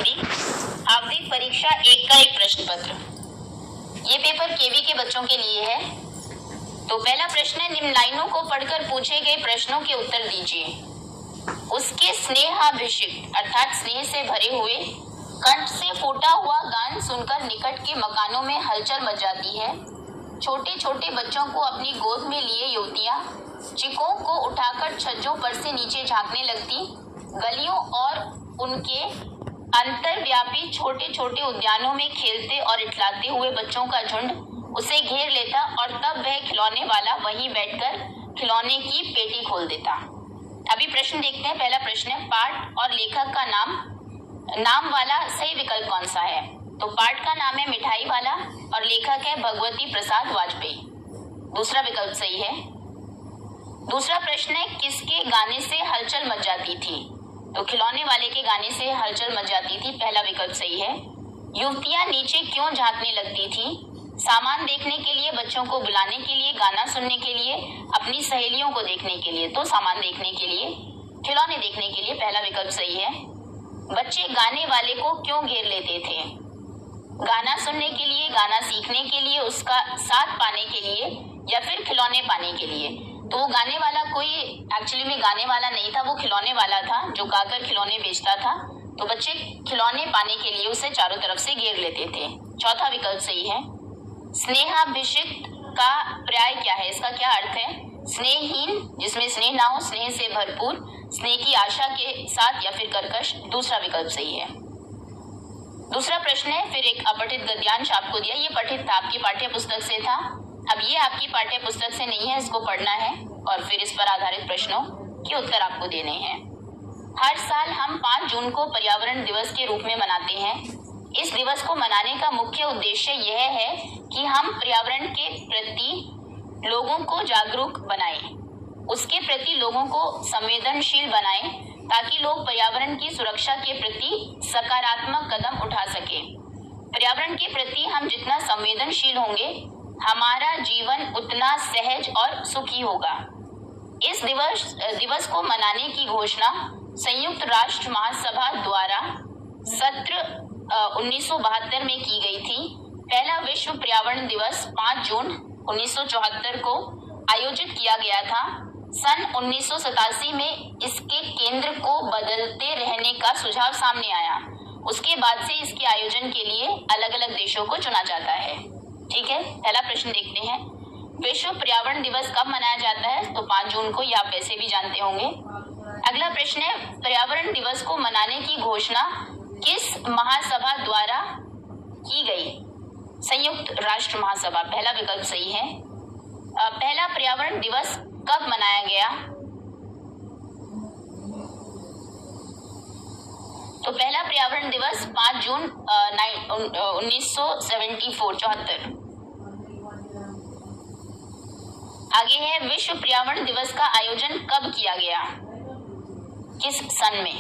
हिंदी आवधिक परीक्षा 1 का एक प्रश्न पत्र। ये पेपर केवी के बच्चों के लिए है। तो पहला प्रश्न है, निम्न लाइनों को पढ़कर पूछे गए प्रश्नों के उत्तर दीजिए। उसके स्नेहाभिषिक्त अर्थात स्नेह से भरे हुए कंठ से फूटा हुआ गान सुनकर निकट के मकानों में हलचल मच जाती है। छोटे छोटे बच्चों को अपनी गोद में लिए युवतियां चिकों को उठाकर छज्जों पर से नीचे झांकने लगती। गलियों और उनके अंतर्व्यापी छोटे छोटे उद्यानों में खेलते और इठलाते हुए बच्चों का झुंड उसे घेर लेता और तब वह खिलौने वाला वहीं बैठकर खिलौने की पेटी खोल देता। अभी प्रश्न देखते हैं। पहला प्रश्न है, पाठ और लेखक का नाम वाला सही विकल्प कौन सा है? तो पाठ का नाम है मिठाई वाला और लेखक है भगवती प्रसाद वाजपेयी। दूसरा विकल्प सही है। दूसरा प्रश्न है, किसके गाने से हलचल मच जाती थी? तो खिलौने वाले के गाने से हलचल मच जाती थी। पहला विकल्प सही है। युवतियां नीचे क्यों झांकने लगती थी? सामान देखने के लिए, बच्चों को बुलाने के लिए, गाना सुनने के लिए, अपनी सहेलियों को देखने के लिए। तो सामान देखने के लिए, खिलौने देखने के लिए। पहला विकल्प सही है। बच्चे गाने वाले को क्यों घेर लेते थे? गाना सुनने के लिए, गाना सीखने के लिए, उसका साथ पाने के लिए या फिर खिलौने पाने के लिए। तो वो गाने वाला कोई एक्चुअली में गाने वाला नहीं था, वो खिलौने वाला था जो गाकर खिलौने बेचता था। तो बच्चे खिलौने पाने के लिए उसे चारों तरफ से घेर लेते थे। चौथा विकल्प सही है। स्नेहाभिषिक्त का पर्याय क्या है? इसका क्या अर्थ है? स्नेहहीन, जिसमें स्नेह ना हो, स्नेह से भरपूर, स्नेह की आशा के साथ या फिर कर्कश। दूसरा विकल्प सही है। दूसरा प्रश्न है, फिर एक अपठित गद्यांश आपको दिया। ये पठित था, आपकी पाठ्य पुस्तक से था। अब ये आपकी पाठ्य पुस्तक से नहीं है, इसको पढ़ना है और फिर इस पर आधारित प्रश्नों के उत्तर आपको देने हैं। हर साल हम 5 जून को पर्यावरण दिवस के रूप में मनाते हैं। इस दिवस को मनाने का मुख्य उद्देश्य यह है कि हम पर्यावरण के प्रति लोगों को जागरूक बनाएं, उसके प्रति लोगों को संवेदनशील बनाएं, ताकि लोग पर्यावरण की सुरक्षा के प्रति सकारात्मक कदम उठा सके। पर्यावरण के प्रति हम जितना संवेदनशील होंगे, हमारा जीवन उतना सहज और सुखी होगा। इस दिवस को मनाने की घोषणा संयुक्त राष्ट्र महासभा द्वारा सत्र 1972 में की गई थी। पहला विश्व पर्यावरण दिवस 5 जून 1974 को आयोजित किया गया था। सन 1987 में इसके केंद्र को बदलते रहने का सुझाव सामने आया। उसके बाद से इसके आयोजन के लिए अलग अलग देशों को चुना जाता है। ठीक है, पहला प्रश्न देखते हैं। विश्व पर्यावरण दिवस कब मनाया जाता है? तो 5 जून को, ये आप वैसे भी जानते होंगे। अगला प्रश्न है, पर्यावरण दिवस को मनाने की घोषणा किस महासभा द्वारा की गई? संयुक्त राष्ट्र महासभा। पहला विकल्प सही है। पहला पर्यावरण दिवस कब मनाया गया? तो पहला पर्यावरण दिवस 5 जून 1974। आगे है, विश्व पर्यावरण दिवस का आयोजन कब किया गया? किस सन में?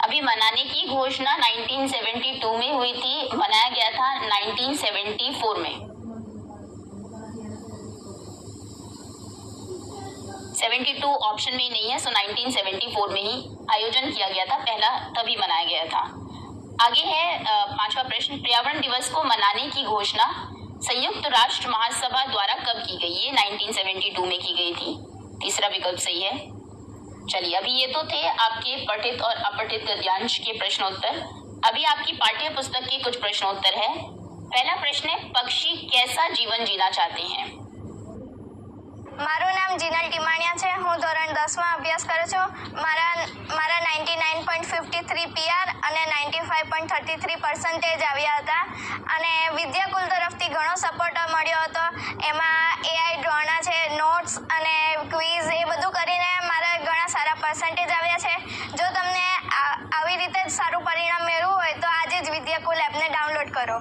अभी मनाने की घोषणा 1972 में हुई थी, मनाया गया था 1974 में। 72 ऑप्शन में ही नहीं है, सो 1974 में ही आयोजन किया गया था, पहला तभी मनाया गया था। आगे है 5वां प्रश्न, पर्यावरण दिवस को मनाने की घोषणा संयुक्त राष्ट्र महासभा द्वारा कब की गई? ये 1972 में की गई थी। तीसरा विकल्प सही है। चलिए, अभी ये तो थे आपके पठित और अपठित गद्यांश के प्रश्नोत्तर। अभी आपकी पाठ्य पुस्तक के कुछ प्रश्नोत्तर है। पहला प्रश्न है, पक्षी कैसा जीवन जीना चाहते हैं? મારું નામ જીનલ ટીમાણિયા છે। હું ધોરણ 10માં અભ્યાસ કરું છું। મારા 99.53 પીઆર અને 95.33% આવ્યા હતા અને વિદ્યાકુલ તરફથી ઘણો સપોર્ટ મળ્યો હતો। એમાં એઆઈ ડ્રોના છે, નોટ્સ અને ક્વિઝ એ બધું કરીને મારા ઘણા સારા પર્સન્ટેજ આવ્યા છે। જો તમને આવી રીતે જ સારું પરિણામ મેળવવું હોય તો આજે જ વિદ્યાકુલ એપને ડાઉનલોડ કરો।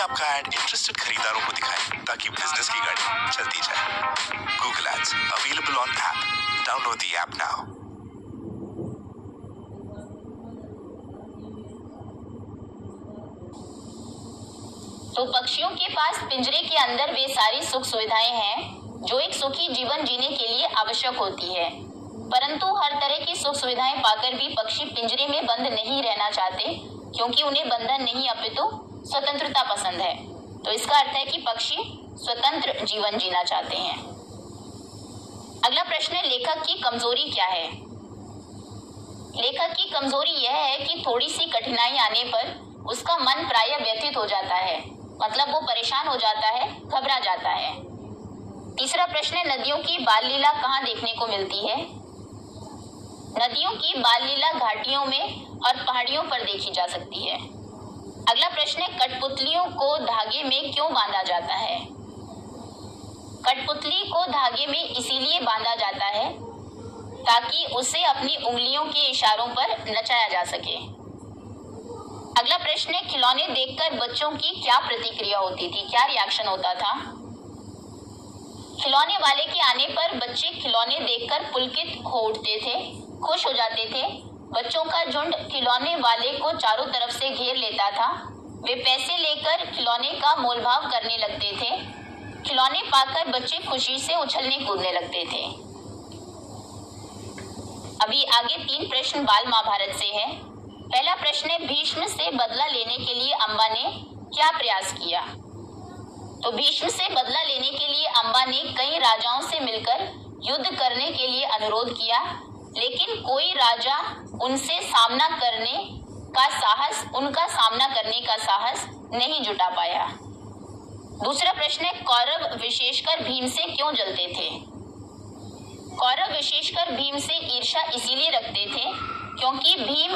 आपका ऐड इंटरेस्टेड खरीदारों को दिखाएं ताकि बिजनेस की गाड़ी चलती जाए। Google Ads. Available on app. Download the app now. तो पक्षियों के पास पिंजरे के अंदर वे सारी सुख सुविधाएं हैं जो एक सुखी जीवन जीने के लिए आवश्यक होती है, परंतु हर तरह की सुख सुविधाएं पाकर भी पक्षी पिंजरे में बंद नहीं रहना चाहते, क्योंकि उन्हें बंधन नहीं अपितु स्वतंत्रता पसंद है। तो इसका अर्थ है कि पक्षी स्वतंत्र जीवन जीना चाहते हैं। अगला प्रश्न है, लेखक की कमजोरी क्या है? लेखक की कमजोरी यह है कि थोड़ी सी कठिनाई आने पर उसका मन प्रायः व्यथित हो जाता है, मतलब वो परेशान हो जाता है, घबरा जाता है। तीसरा प्रश्न है, नदियों की बाल लीला कहाँ देखने को मिलती है? नदियों की बाल लीला घाटियों में और पहाड़ियों पर देखी जा सकती है। अगला प्रश्न है, कठपुतलियों को धागे में क्यों बांधा जाता है? कठपुतली को धागे में इसीलिए बांधा जाता है ताकि उसे अपनी उंगलियों के इशारों पर नचाया जा सके। अगला प्रश्न है, खिलौने देखकर बच्चों की क्या प्रतिक्रिया होती थी, क्या रिएक्शन होता था? खिलौने वाले के आने पर बच्चे खिलौने देखकर पुलकित हो उठते थे, खुश हो जाते थे। बच्चों का झुंड खिलौने वाले को चारों तरफ से घेर लेता था। वे पैसे लेकर खिलौने का मोलभाव करने लगते थे। खिलौने पाकर बच्चे खुशी से उछलने कूदने लगते थे। अभी आगे 3 प्रश्न बाल महाभारत से हैं। पहला प्रश्न है, भीष्म से बदला लेने के लिए अम्बा ने क्या प्रयास किया? तो भीष्म से बदला लेने के लिए अम्बा ने कई राजाओं से मिलकर युद्ध करने के लिए अनुरोध किया, लेकिन कोई राजा उनका सामना करने का साहस नहीं जुटा पाया। दूसरा प्रश्न है, कौरव विशेषकर भीम से क्यों जलते थे? कौरव विशेषकर भीम से ईर्ष्या इसीलिए रखते थे क्योंकि भीम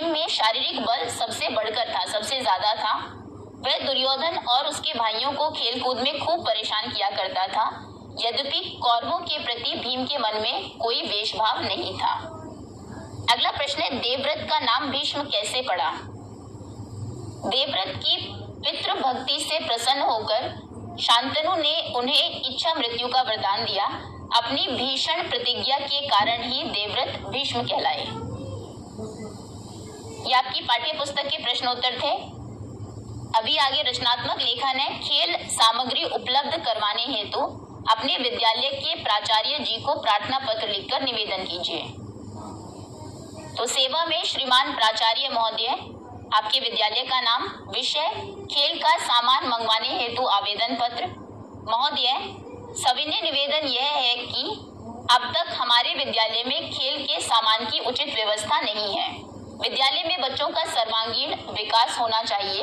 में शारीरिक बल सबसे बढ़कर था, सबसे ज्यादा था। वह दुर्योधन और उसके भाइयों को खेलकूद में खूब परेशान किया करता था। यद्यपि कौरवों के प्रति भीम के मन में कोई द्वेषभाव नहीं था। अगला प्रश्न है, देवव्रत का नाम भीष्म कैसे पड़ा? देवव्रत की पितृभक्ति से प्रसन्न होकर शांतनु ने उन्हें इच्छा मृत्यु का वरदान दिया। अपनी भीषण प्रतिज्ञा के कारण ही देवव्रत भीष्म कहलाए। ये आपकी पाठ्य पुस्तक के प्रश्नोत्तर थे। अभी आगे रचनात्मक लेखन है। खेल सामग्री उपलब्ध करवाने हेतु अपने विद्यालय के प्राचार्य जी को प्रार्थना पत्र लिखकर निवेदन कीजिए। तो सेवा में श्रीमान प्राचार्य महोदय, आपके विद्यालय का नाम, विषय खेल का सामान मंगवाने हेतु आवेदन पत्र। महोदय, सविनय निवेदन यह है कि अब तक हमारे विद्यालय में खेल के सामान की उचित व्यवस्था नहीं है। विद्यालय में बच्चों का सर्वांगीण विकास होना चाहिए,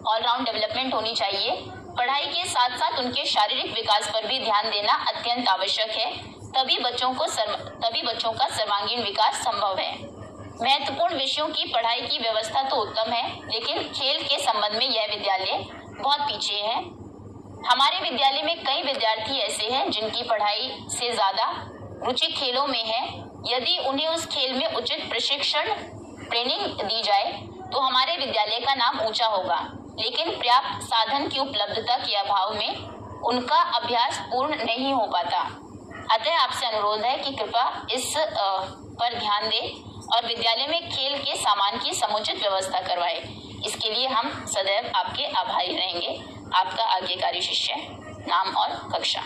ऑलराउंड डेवलपमेंट होनी चाहिए। पढ़ाई के साथ साथ उनके शारीरिक विकास पर भी ध्यान देना अत्यंत आवश्यक है, तभी बच्चों का सर्वांगीण विकास संभव है। महत्वपूर्ण विषयों की पढ़ाई की व्यवस्था तो उत्तम है, लेकिन खेल के संबंध में यह विद्यालय बहुत पीछे है। हमारे विद्यालय में कई विद्यार्थी ऐसे हैं जिनकी पढ़ाई से ज्यादा रुचि खेलों में है। यदि उन्हें उस खेल में उचित प्रशिक्षण ट्रेनिंग दी जाए तो हमारे विद्यालय का नाम ऊंचा होगा, लेकिन पर्याप्त साधन की उपलब्धता के अभाव में उनका अभ्यास पूर्ण नहीं हो पाता। अतः आपसे अनुरोध है कि कृपया इस पर ध्यान दें और विद्यालय में खेल के सामान की समुचित व्यवस्था करवाएं। इसके लिए हम सदैव आपके आभारी रहेंगे। आपका आज्ञाकारी शिष्य, नाम और कक्षा।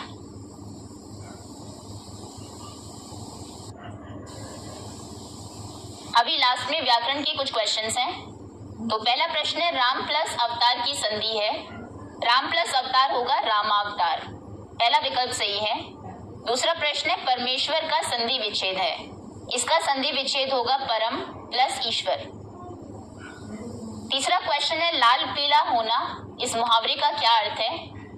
अभी लास्ट में व्याकरण के कुछ क्वेश्चंस हैं। तो पहला प्रश्न है, राम प्लस अवतार की संधि है। राम प्लस अवतार होगा रामावतार, पहला विकल्प सही है। दूसरा प्रश्न है, परमेश्वर का संधि विच्छेद है। इसका संधि विच्छेद होगा परम प्लस ईश्वर। तीसरा क्वेश्चन है, लाल पीला होना, इस मुहावरे का क्या अर्थ है?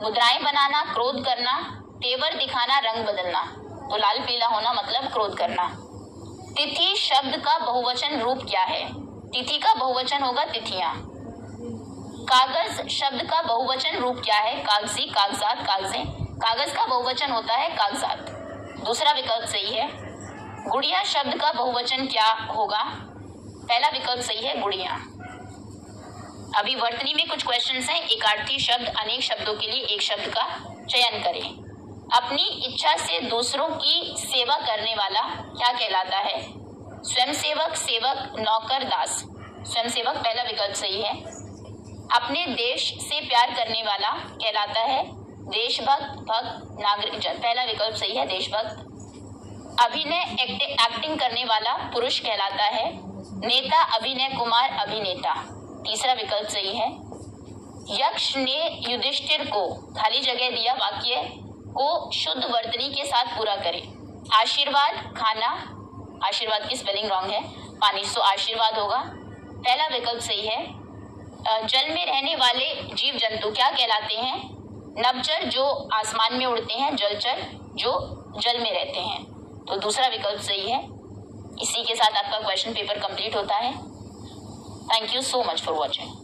मुद्राएं बनाना, क्रोध करना, तेवर दिखाना, रंग बदलना। तो लाल पीला होना मतलब क्रोध करना। तिथि शब्द का बहुवचन रूप क्या है? तिथि का बहुवचन होगा तिथियां। कागज शब्द का बहुवचन रूप क्या है? कागजी, कागजात, कागजें। कागज का बहुवचन होता है कागजात। दूसरा विकल्प सही है। गुड़िया शब्द का बहुवचन क्या होगा? पहला विकल्प सही है, गुड़िया। अभी वर्तनी में कुछ क्वेश्चंस हैं। एकार्थी शब्द, अनेक शब्दों के लिए एक शब्द का चयन करें। अपनी इच्छा से दूसरों की सेवा करने वाला क्या कहलाता है? स्वयंसेवक, सेवक, नौकर, दास। स्वयंसेवक पहला विकल्प सही है। अपने देश से प्यार करने वाला कहलाता है देशभक्त, भक्त, नागरिक। पहला विकल्प सही है, देशभक्त। अभिनय, एक्टिंग करने वाला पुरुष कहलाता है नेता, अभिनय कुमार, अभिनेता। तीसरा विकल्प सही है। यक्ष ने युधिष्ठिर को खाली जगह दिया वाक्य को शुद्ध वर्तनी के साथ पूरा करें। आशीर्वाद, खाना, आशीर्वाद की स्पेलिंग रॉन्ग है, पानी, सो आशीर्वाद होगा। पहला विकल्प सही है। जल में रहने वाले जीव जंतु क्या कहलाते हैं? नभचर जो आसमान में उड़ते हैं, जलचर जो जल में रहते हैं। तो दूसरा विकल्प सही है। इसी के साथ आपका क्वेश्चन पेपर कंप्लीट होता है। Thank you so much for watching.